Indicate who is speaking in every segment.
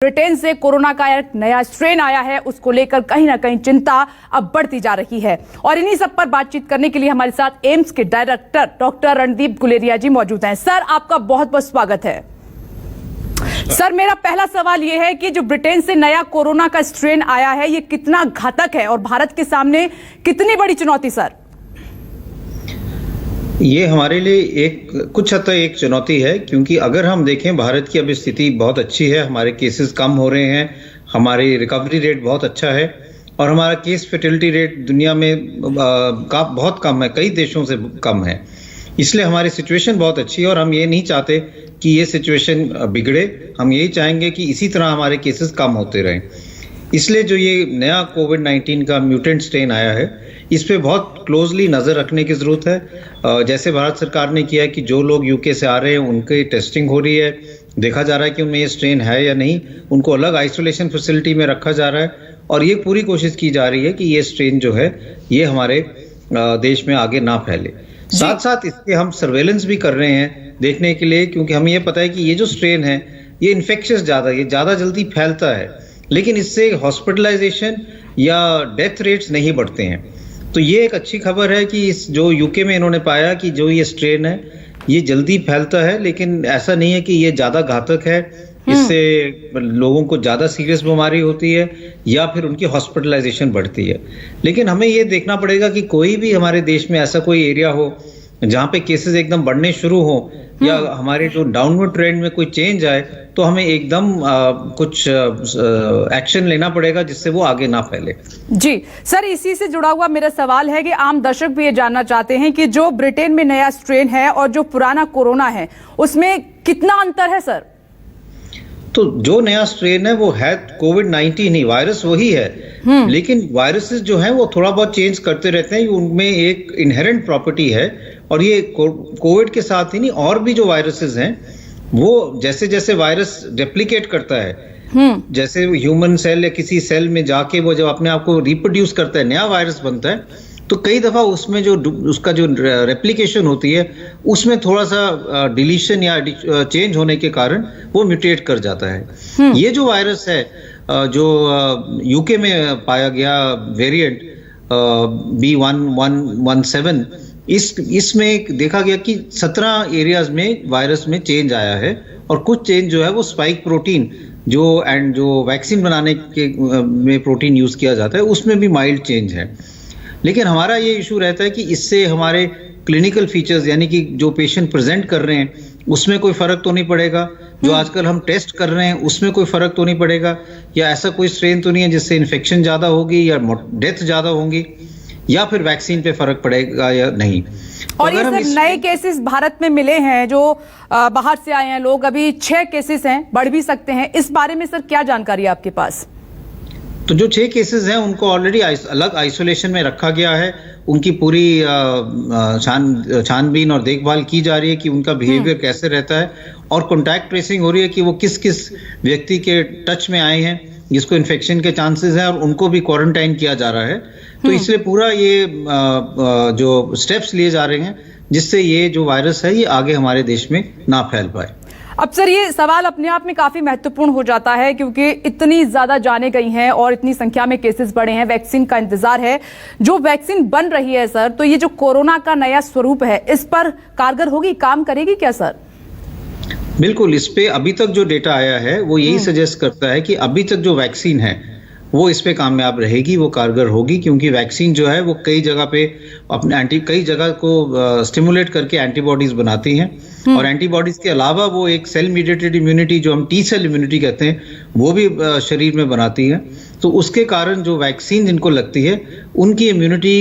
Speaker 1: Britain से corona का एक नया स्ट्रेन आया है, उसको लेकर कहीं ना कहीं चिंता अब बढ़ती जा रही है। और इन्हीं सब पर बातचीत करने के लिए हमारे साथ एम्स के डायरेक्टर डॉक्टर रणदीप गुलेरिया जी मौजूद हैं। सर, आपका बहुत बहुत स्वागत है। सर, मेरा पहला सवाल यह है कि जो ब्रिटेन से नया कोरोना का स्ट्रेन आया है, ये कितना घातक है और भारत के सामने कितनी बड़ी चुनौती? सर,
Speaker 2: ये हमारे लिए कुछ हद तक एक चुनौती है, क्योंकि अगर हम देखें भारत की अभी स्थिति बहुत अच्छी है। हमारे केसेस कम हो रहे हैं, हमारी रिकवरी रेट बहुत अच्छा है और हमारा केस फर्टिलिटी रेट दुनिया में बहुत कम है, कई देशों से कम है। इसलिए हमारी सिचुएशन बहुत अच्छी है और हम ये नहीं चाहते कि ये सिचुएशन बिगड़े। हम यही चाहेंगे कि इसी तरह हमारे केसेस कम होते रहें। इसलिए जो ये नया कोविड-19 का म्यूटेंट स्ट्रेन आया है, इस पे बहुत क्लोजली नज़र रखने की ज़रूरत है। जैसे भारत सरकार ने किया है कि जो लोग यूके से आ रहे हैं उनकी टेस्टिंग हो रही है, देखा जा रहा है कि उनमें ये स्ट्रेन है या नहीं, उनको अलग आइसोलेशन फैसिलिटी में रखा जा रहा है और ये पूरी कोशिश की जा रही है कि ये स्ट्रेन जो है ये हमारे देश में आगे ना फैले। साथ साथ इसके हम सर्वेलेंस भी कर रहे हैं देखने के लिए, क्योंकि हमें ये पता है कि ये जो स्ट्रेन है ये इन्फेक्शियस ज़्यादा जल्दी फैलता है, लेकिन इससे हॉस्पिटलाइजेशन या डेथ रेट्स नहीं बढ़ते हैं। तो ये एक अच्छी खबर है कि इस जो यूके में इन्होंने पाया कि जो ये स्ट्रेन है ये जल्दी फैलता है, लेकिन ऐसा नहीं है कि ये ज़्यादा घातक है, इससे लोगों को ज़्यादा सीरियस बीमारी होती है या फिर उनकी हॉस्पिटलाइजेशन बढ़ती है। लेकिन हमें ये देखना पड़ेगा कि कोई भी हमारे देश में ऐसा कोई एरिया हो जहाँ पे केसेस एकदम बढ़ने शुरू हो या हमारे जो डाउनवर्ड ट्रेंड में कोई चेंज आए, तो हमें एकदम कुछ एक्शन लेना पड़ेगा जिससे वो आगे ना फैले। जी
Speaker 1: सर, इसी से जुड़ा हुआ मेरा सवाल है कि आम दर्शक भी ये जानना चाहते हैं कि जो ब्रिटेन में नया स्ट्रेन है और जो पुराना कोरोना है उसमें कितना अंतर है? सर,
Speaker 2: तो जो नया स्ट्रेन है वो है कोविड-19 ही, वायरस वही है, लेकिन वायरसेस जो हैं वो थोड़ा बहुत चेंज करते रहते हैं। उनमें एक इनहेरेंट प्रॉपर्टी है और ये कोविड के साथ ही नहीं, और भी जो वायरसेस हैं वो जैसे जैसे वायरस रेप्लिकेट करता है, जैसे ह्यूमन सेल या किसी सेल में जाके वो जब अपने आप को रिप्रोड्यूस करता है, नया वायरस बनता है, तो कई दफा उसमें जो उसका जो रेप्लिकेशन होती है उसमें थोड़ा सा डिलीशन या चेंज होने के कारण वो म्यूटेट कर जाता है। ये जो वायरस है जो यूके में पाया गया वेरिएंट B1117, इसमें देखा गया कि 17 एरियाज में वायरस में चेंज आया है और कुछ चेंज जो है वो स्पाइक प्रोटीन जो वैक्सीन बनाने के में प्रोटीन यूज किया जाता है उसमें भी माइल्ड चेंज है। लेकिन हमारा ये इशू रहता है कि इससे हमारे क्लिनिकल फीचर्स यानी कि जो पेशेंट प्रेजेंट कर रहे हैं उसमें कोई फर्क तो नहीं पड़ेगा, जो आजकल हम टेस्ट कर रहे हैं उसमें कोई फर्क तो नहीं पड़ेगा, या ऐसा कोई स्ट्रेन तो नहीं है जिससे इन्फेक्शन ज्यादा होगी या डेथ ज्यादा होंगी, या फिर वैक्सीन पे फर्क पड़ेगा या नहीं।
Speaker 1: और ये सर नए केसेस भारत में मिले हैं जो बाहर से आए हैं लोग, अभी 6 केसेस हैं, बढ़ भी सकते हैं, इस बारे में सर क्या जानकारी है आपके पास?
Speaker 2: तो जो 6 केसेस हैं उनको ऑलरेडी अलग आइसोलेशन में रखा गया है, उनकी पूरी छानबीन और देखभाल की जा रही है कि उनका बिहेवियर कैसे रहता है और कॉन्टैक्ट ट्रेसिंग हो रही है कि वो किस किस व्यक्ति के टच में आए हैं जिसको इन्फेक्शन के चांसेस हैं और उनको भी क्वारंटाइन किया जा रहा है। तो इसलिए पूरा ये जो स्टेप्स लिए जा रहे हैं जिससे ये जो वायरस है ये आगे हमारे देश में ना फैल पाए।
Speaker 1: अब सर ये सवाल अपने आप में काफी महत्वपूर्ण हो जाता है क्योंकि इतनी ज्यादा जाने गई हैं और इतनी संख्या में केसेस बढ़े हैं, वैक्सीन का इंतजार है, जो वैक्सीन बन रही है सर, तो ये जो कोरोना का नया स्वरूप है इस पर कारगर होगी, काम करेगी क्या सर?
Speaker 2: बिल्कुल, इस पे अभी तक जो डेटा आया है वो यही सजेस्ट करता है कि अभी तक जो वैक्सीन है वो इस पे कामयाब रहेगी, वो कारगर होगी, क्योंकि वैक्सीन जो है वो कई जगह पे अपने कई जगह को स्टिमुलेट करके एंटीबॉडीज बनाती हैं और एंटीबॉडीज के अलावा वो एक सेल मीडिएटेड इम्यूनिटी जो हम टी सेल इम्यूनिटी कहते हैं वो भी शरीर में बनाती है। तो उसके कारण जो वैक्सीन जिनको लगती है उनकी इम्यूनिटी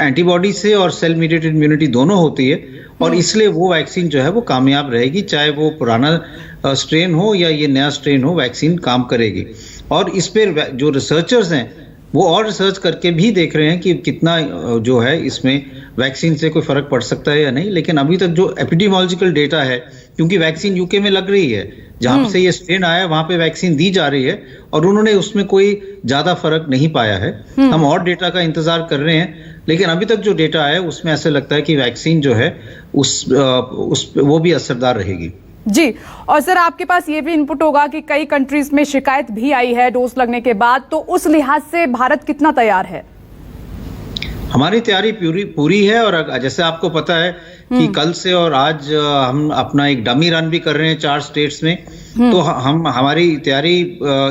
Speaker 2: एंटीबॉडी से और सेल मीडिएटेड इम्यूनिटी दोनों होती है और इसलिए वो वैक्सीन जो है वो कामयाब रहेगी, चाहे वो पुराना स्ट्रेन हो या ये नया स्ट्रेन हो, वैक्सीन काम करेगी। और इस पर जो रिसर्चर्स हैं वो और रिसर्च करके भी देख रहे हैं कि कितना जो है इसमें वैक्सीन से कोई फर्क पड़ सकता है या नहीं। लेकिन अभी तक जो एपिडेमियोलॉजिकल डेटा है, क्योंकि वैक्सीन यूके में लग रही है, जहां से ये स्ट्रेन आया वहां पे वैक्सीन दी जा रही है और उन्होंने उसमें कोई ज्यादा फर्क नहीं पाया है। हम और डेटा का इंतजार कर रहे हैं, लेकिन अभी तक जो डेटा है उसमें ऐसा लगता है कि वैक्सीन जो है वो भी असरदार रहेगी।
Speaker 1: जी, और सर आपके पास ये भी इनपुट होगा कि कई कंट्रीज में शिकायत भी आई है डोज लगने के बाद, तो उस लिहाज से भारत कितना तैयार है?
Speaker 2: हमारी तैयारी पूरी है। और जैसे आपको पता है कि कल से और आज हम अपना एक डमी रन भी कर रहे हैं 4 स्टेट्स में। तो हमारी तैयारी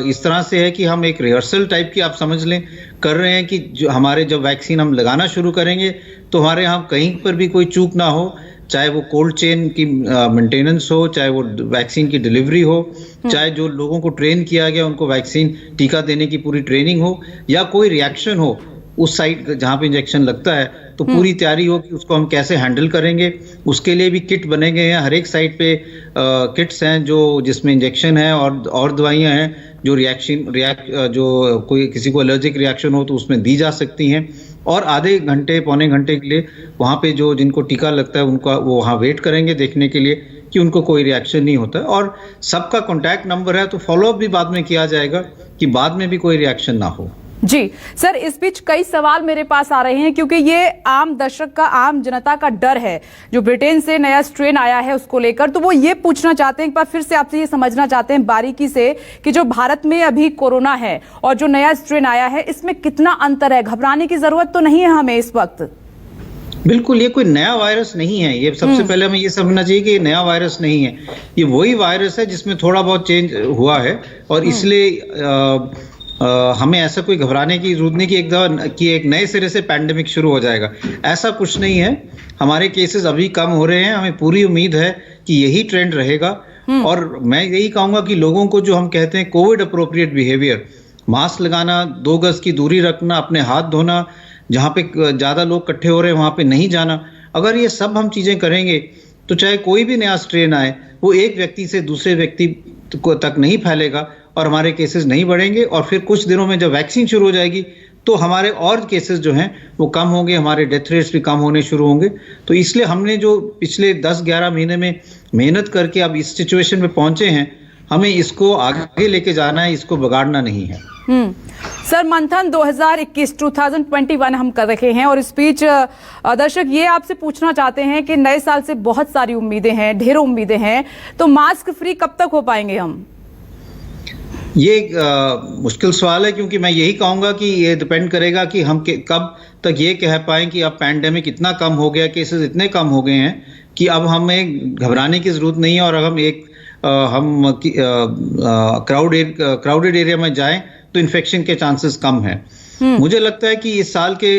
Speaker 2: इस तरह से है कि हम एक रिहर्सल टाइप की आप समझ लें कर रहे हैं कि जो हमारे जब वैक्सीन हम लगाना शुरू करेंगे तो हमारे यहाँ कहीं पर भी कोई चूक ना हो, चाहे वो कोल्ड चेन की मेंटेनेंस हो, चाहे वो वैक्सीन की डिलीवरी हो, चाहे जो लोगों को ट्रेन किया गया उनको वैक्सीन टीका देने की पूरी ट्रेनिंग हो, या कोई रिएक्शन हो उस साइट जहां पे इंजेक्शन लगता है, तो पूरी तैयारी हो कि उसको हम कैसे हैंडल करेंगे। उसके लिए भी किट बने गए हैं, हर एक साइट पे किट्स हैं जो जिसमें इंजेक्शन है और दवाइयां हैं जो जो कोई किसी को एलर्जिक रिएक्शन हो तो उसमें दी जा सकती हैं। और आधे घंटे पौने घंटे के लिए वहां पे जो जिनको टीका लगता है उनका वो वहां वेट करेंगे देखने के लिए कि उनको कोई रिएक्शन नहीं होता है। और सबका कॉन्टैक्ट नंबर है तो फॉलोअप भी बाद में किया जाएगा कि बाद में भी कोई रिएक्शन ना हो।
Speaker 1: जी सर, इस बीच कई सवाल मेरे पास आ रहे हैं क्योंकि ये आम दर्शक का, आम जनता का डर है जो ब्रिटेन से नया स्ट्रेन आया है उसको लेकर। तो वो ये पूछना चाहते हैं, एक बार फिर से आपसे ये समझना चाहते हैं बारीकी से कि जो भारत में अभी कोरोना है और जो नया स्ट्रेन आया है इसमें कितना अंतर है? घबराने की जरूरत तो नहीं है हमें इस वक्त?
Speaker 2: बिल्कुल, ये कोई नया वायरस नहीं है। ये सबसे पहले हमें ये समझना चाहिए कि ये नया वायरस नहीं है, ये वही वायरस है जिसमें थोड़ा बहुत चेंज हुआ है। और इसलिए हमें ऐसा कोई घबराने की जरूरत नहीं कि एक नए सिरे से पैंडेमिक शुरू हो जाएगा, ऐसा कुछ नहीं है। हमारे केसेस अभी कम हो रहे हैं, हमें पूरी उम्मीद है कि यही ट्रेंड रहेगा। और मैं यही कहूंगा कि लोगों को जो हम कहते हैं कोविड अप्रोप्रिएट बिहेवियर, मास्क लगाना, 2 गज की दूरी रखना, अपने हाथ धोना, जहां पे ज्यादा लोग इकट्ठे हो रहे हैं वहां पे नहीं जाना, अगर ये सब हम चीजें करेंगे तो चाहे कोई भी नया स्ट्रेन आए वो एक व्यक्ति से दूसरे व्यक्ति तक नहीं फैलेगा और हमारे केसेस नहीं बढ़ेंगे। और फिर कुछ दिनों में जब वैक्सीन शुरू हो जाएगी तो हमारे और केसेस जो हैं वो कम होंगे, हमारे डेथ रेट्स भी कम होने शुरू होंगे। तो इसलिए हमने जो पिछले 10-11 महीने में मेहनत करके अब इस सिचुएशन में पहुंचे हैं, हमें इसको आगे लेके जाना है, इसको बिगाड़ना नहीं है।
Speaker 1: सर, मंथन 2021 हम कर रहे हैं और इस बीच दर्शक ये आपसे पूछना चाहते हैं कि नए साल से बहुत सारी उम्मीदें हैं, ढेरों उम्मीदें हैं, तो मास्क फ्री कब तक हो पाएंगे हम?
Speaker 2: ये मुश्किल सवाल है, क्योंकि मैं यही कहूंगा कि ये डिपेंड करेगा कि हम कब तक ये कह पाएं कि अब पैंडेमिक इतना कम हो गया, केसेस इतने कम हो गए हैं कि अब हमें घबराने की जरूरत नहीं है। और हम क्राउडेड एरिया में जाएं तो इन्फेक्शन के चांसेस कम हैं। मुझे लगता है कि इस साल के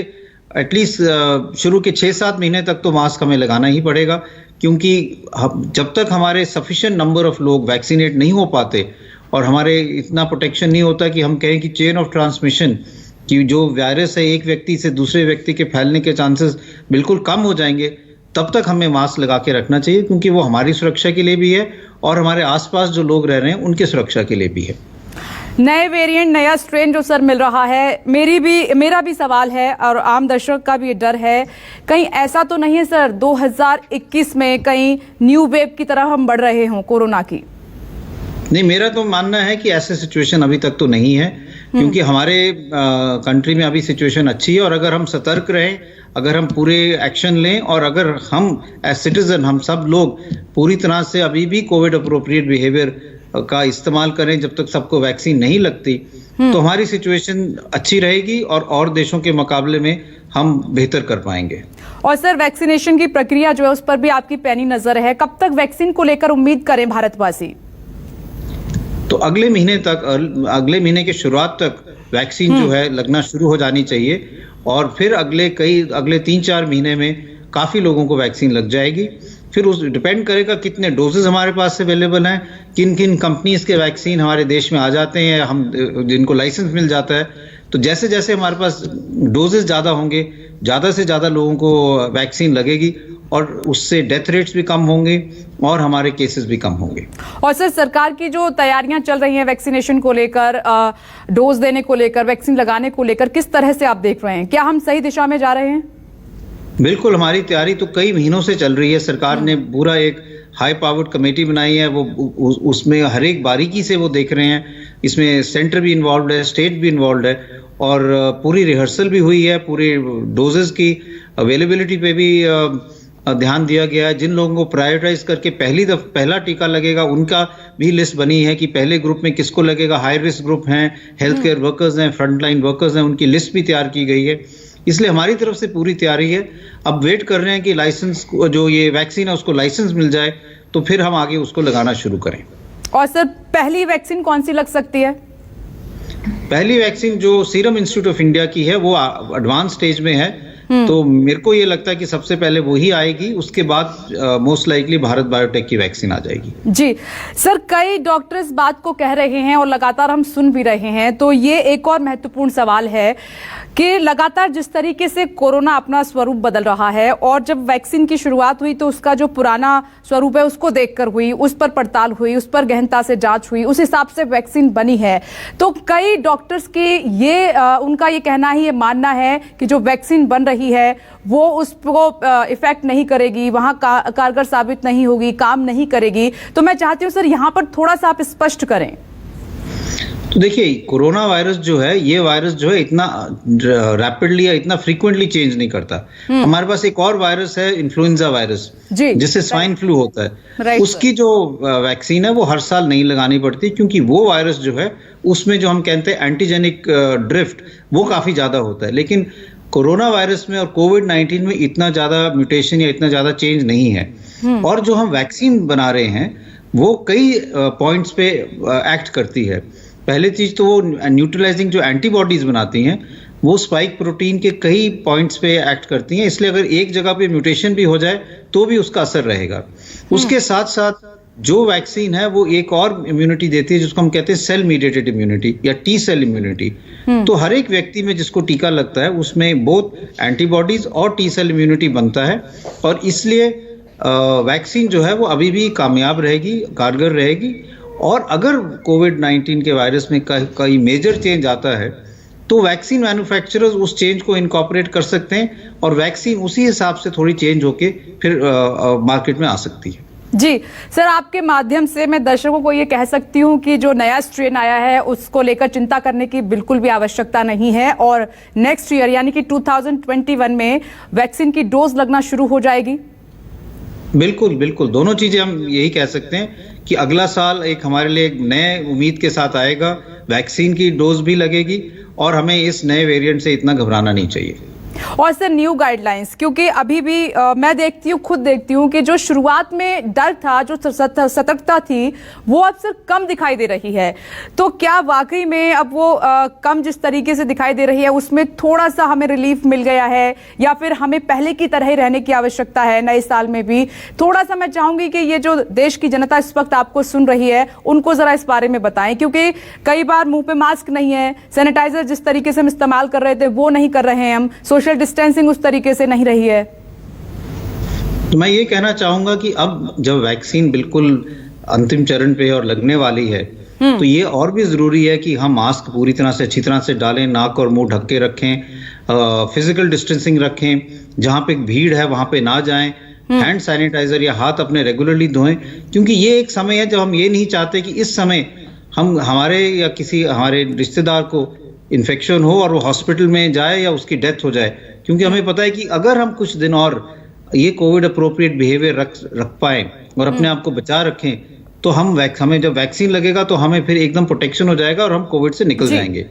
Speaker 2: एटलीस्ट शुरू के 6-7 महीने तक तो मास्क हमें लगाना ही पड़ेगा, क्योंकि जब तक हमारे सफिशिएंट नंबर ऑफ लोग वैक्सीनेट नहीं हो पाते और हमारे इतना प्रोटेक्शन नहीं होता कि हम कहें कि चेन ऑफ ट्रांसमिशन कि जो वायरस है एक व्यक्ति से दूसरे व्यक्ति के फैलने के चांसेस बिल्कुल कम हो जाएंगे, तब तक हमें मास्क लगा के रखना चाहिए, क्योंकि वो हमारी सुरक्षा के लिए भी है और हमारे आसपास जो लोग रह रहे हैं उनकी सुरक्षा के लिए भी है।
Speaker 1: नए वेरिएंट, नया स्ट्रेन जो सर मिल रहा है, मेरा भी सवाल है और आम दर्शक का भी ये डर है, कहीं ऐसा तो नहीं है सर 2021 में कहीं न्यू वेव की तरफ हम बढ़ रहे हों कोरोना की?
Speaker 2: नहीं, मेरा तो मानना है कि ऐसे सिचुएशन अभी तक तो नहीं है, क्योंकि हमारे कंट्री में अभी सिचुएशन अच्छी है। और अगर हम सतर्क रहें, अगर हम पूरे एक्शन लें और अगर हम एज सिटीजन, हम सब लोग पूरी तरह से अभी भी कोविड अप्रोप्रिएट बिहेवियर का इस्तेमाल करें जब तक सबको वैक्सीन नहीं लगती, तो हमारी सिचुएशन अच्छी रहेगी और देशों के मुकाबले में हम बेहतर कर पाएंगे।
Speaker 1: और सर, वैक्सीनेशन की प्रक्रिया जो है उस पर भी आपकी पैनी नजर है, कब तक वैक्सीन को लेकर उम्मीद करें भारतवासी?
Speaker 2: तो अगले महीने के शुरुआत तक वैक्सीन जो है लगना शुरू हो जानी चाहिए और फिर अगले 3-4 महीने में काफी लोगों को वैक्सीन लग जाएगी। फिर उस डिपेंड करेगा कितने डोजेज हमारे पास अवेलेबल हैं, किन किन कंपनीज के वैक्सीन हमारे देश में आ जाते हैं, हम जिनको लाइसेंस मिल जाता है। तो जैसे जैसे हमारे पास डोजेज ज्यादा होंगे, ज्यादा से ज्यादा लोगों को वैक्सीन लगेगी और उससे डेथ रेट्स भी कम होंगे और हमारे केसेस भी कम होंगे।
Speaker 1: और सर, सरकार की जो तैयारियां चल रही हैं वैक्सीनेशन को लेकर, डोज देने को लेकर, वैक्सीन लगाने को लेकर, किस तरह से आप देख रहे हैं? क्या हम सही दिशा में जा रहे हैं?
Speaker 2: बिल्कुल, हमारी तैयारी तो कई महीनों से चल रही है। सरकार ने पूरा एक हाई पावर्ड कमेटी बनाई है, वो उसमें हर एक बारीकी से वो देख रहे हैं। इसमें सेंटर भी इन्वॉल्व है, स्टेट भी इन्वॉल्व है और पूरी रिहर्सल भी हुई है। पूरे डोजेस की अवेलेबिलिटी पे भी ध्यान दिया गया है। जिन लोगों को प्रायोरिटाइज करके पहला टीका लगेगा उनका भी लिस्ट बनी है कि पहले ग्रुप में किसको लगेगा। हाई रिस्क ग्रुप हैं, हेल्थ केयर वर्कर्स हैं, फ्रंटलाइन वर्कर्स हैं, उनकी लिस्ट भी तैयार की गई है। इसलिए हमारी तरफ से पूरी तैयारी है। अब वेट कर रहे हैं कि लाइसेंस जो ये वैक्सीन है उसको लाइसेंस मिल जाए तो फिर हम आगे उसको लगाना शुरू करें।
Speaker 1: और सर पहली वैक्सीन कौन सी लग सकती है?
Speaker 2: पहली वैक्सीन जो सीरम इंस्टीट्यूट ऑफ इंडिया की है वो एडवांस स्टेज में है, तो मेरे को ये लगता है कि सबसे पहले वही आएगी, उसके बाद मोस्ट लाइकली भारत बायोटेक की वैक्सीन आ जाएगी।
Speaker 1: जी सर, कई डॉक्टर इस बात को कह रहे हैं और लगातार हम सुन भी रहे हैं, तो ये एक और महत्वपूर्ण सवाल है कि लगातार जिस तरीके से कोरोना अपना स्वरूप बदल रहा है और जब वैक्सीन की शुरुआत हुई तो उसका जो पुराना स्वरूप है उसको देखकर हुई, उस पर पड़ताल हुई, उस पर गहनता से जांच हुई, उस हिसाब से वैक्सीन बनी है। तो कई डॉक्टर्स की उनका ये कहना ही, ये मानना है कि जो वैक्सीन बन रही है वो उसको इफेक्ट नहीं करेगी, वहां कारगर साबित नहीं होगी, काम नहीं करेगी। तो मैं चाहती हूँ सर यहाँ पर थोड़ा सा आप स्पष्ट करें।
Speaker 2: तो देखिए, कोरोना वायरस जो है, ये वायरस जो है इतना रैपिडली या इतना फ्रीक्वेंटली चेंज नहीं करता। हमारे पास एक और वायरस है, इन्फ्लुएंजा वायरस, जिससे स्वाइन फ्लू होता है। उसकी जो वैक्सीन है वो हर साल नहीं लगानी पड़ती, क्योंकि वो वायरस जो है उसमें जो हम कहते हैं एंटीजेनिक ड्रिफ्ट वो काफी ज्यादा होता है। लेकिन कोरोना वायरस में और कोविड-19 में इतना ज्यादा म्यूटेशन या इतना ज्यादा चेंज नहीं है। और जो हम वैक्सीन बना रहे हैं वो कई पॉइंट्स पे एक्ट करती है। पहली चीज तो वो न्यूट्रलाइजिंग जो एंटीबॉडीज बनाती हैं वो स्पाइक प्रोटीन के कई पॉइंट्स पे एक्ट करती हैं, इसलिए अगर एक जगह पे म्यूटेशन भी हो जाए तो भी उसका असर रहेगा। उसके साथ साथ जो वैक्सीन है वो एक और इम्यूनिटी देती है जिसको हम कहते हैं सेल मीडिएटेड इम्यूनिटी या टी सेल इम्यूनिटी। तो हर एक व्यक्ति में जिसको टीका लगता है उसमें बोथ एंटीबॉडीज और टी सेल इम्यूनिटी बनता है, और इसलिए वैक्सीन जो है वो अभी भी कामयाब रहेगी, कारगर रहेगी। और अगर कोविड-19 के वायरस में कई मेजर चेंज आता है तो वैक्सीन मैन्युफैक्चरर्स उस चेंज को इनकॉर्पोरेट कर सकते हैं और वैक्सीन उसी हिसाब से थोड़ी चेंज होके फिर मार्केट में आ सकती है।
Speaker 1: जी सर, आपके माध्यम से मैं दर्शकों को ये कह सकती हूँ कि जो नया स्ट्रेन आया है उसको लेकर चिंता करने की बिल्कुल भी आवश्यकता नहीं है, और नेक्स्ट ईयर यानी कि 2021 में वैक्सीन की डोज लगना शुरू हो जाएगी।
Speaker 2: बिल्कुल बिल्कुल, दोनों चीजें हम यही कह सकते हैं कि अगला साल एक हमारे लिए एक नए उम्मीद के साथ आएगा, वैक्सीन की डोज भी लगेगी और हमें इस नए वेरिएंट से इतना घबराना नहीं चाहिए।
Speaker 1: और सर न्यू गाइडलाइंस, क्योंकि अभी भी मैं देखती हूँ, खुद देखती हूँ कि जो शुरुआत में डर था, जो सतर्कता थी, वो अब सर कम दिखाई दे रही है। तो क्या वाकई में अब वो कम जिस तरीके से दिखाई दे रही है उसमें थोड़ा सा हमें रिलीफ मिल गया है, या फिर हमें पहले की तरह ही रहने की आवश्यकता है नए साल में भी? थोड़ा सा मैं चाहूंगी कि ये जो देश की जनता इस वक्त आपको सुन रही है उनको जरा इस बारे में बताएं, क्योंकि कई बार मुंह पे मास्क नहीं है, सैनिटाइजर जिस तरीके से हम इस्तेमाल कर रहे थे वो नहीं कर रहे हैं, हम सोशल डिस्टेंसिंग उस तरीके से नहीं रही है।
Speaker 2: तो मैं ये कहना चाहूंगा कि अब जब वैक्सीन बिल्कुल अंतिम चरण पे और लगने वाली है तो ये और भी जरूरी है कि हम मास्क पूरी तरह से अच्छी तरह से डालें, नाक और मुंह ढक के रखें, फिजिकल डिस्टेंसिंग रखें, जहां पे भीड़ है वहां पे ना जाएं, हैंड सैनिटाइजर या हाथ अपने रेगुलरली धोएं, क्योंकि ये एक समय है जब हम ये नहीं चाहते कि इस समय हम हमारे या किसी हमारे रिश्तेदार को इन्फेक्शन हो और वो हॉस्पिटल में जाए या उसकी डेथ हो जाए। क्योंकि हमें पता है कि अगर हम कुछ दिन और ये कोविड अप्रोप्रिएट बिहेवियर रख पाए और अपने आप को बचा रखें तो हमें जब वैक्सीन लगेगा तो हमें फिर एकदम प्रोटेक्शन हो जाएगा और हम कोविड से निकल जाएंगे।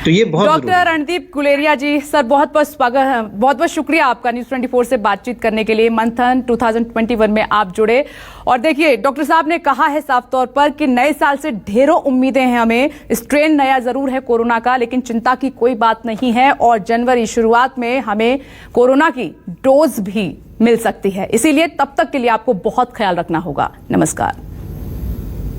Speaker 2: तो ये बहुत
Speaker 1: डॉक्टर रणदीप गुलेरिया जी, सर बहुत बहुत शुक्रिया आपका न्यूज़ 24 से बातचीत करने के लिए। मंथन 2021 में आप जुड़े, और देखिए डॉक्टर साहब ने कहा है साफ तौर पर कि नए साल से ढेरों उम्मीदें हैं हमें। स्ट्रेन नया जरूर है कोरोना का, लेकिन चिंता की कोई बात नहीं है, और जनवरी शुरुआत में हमें कोरोना की डोज भी मिल सकती है। इसीलिए तब तक के लिए आपको बहुत ख्याल रखना होगा। नमस्कार।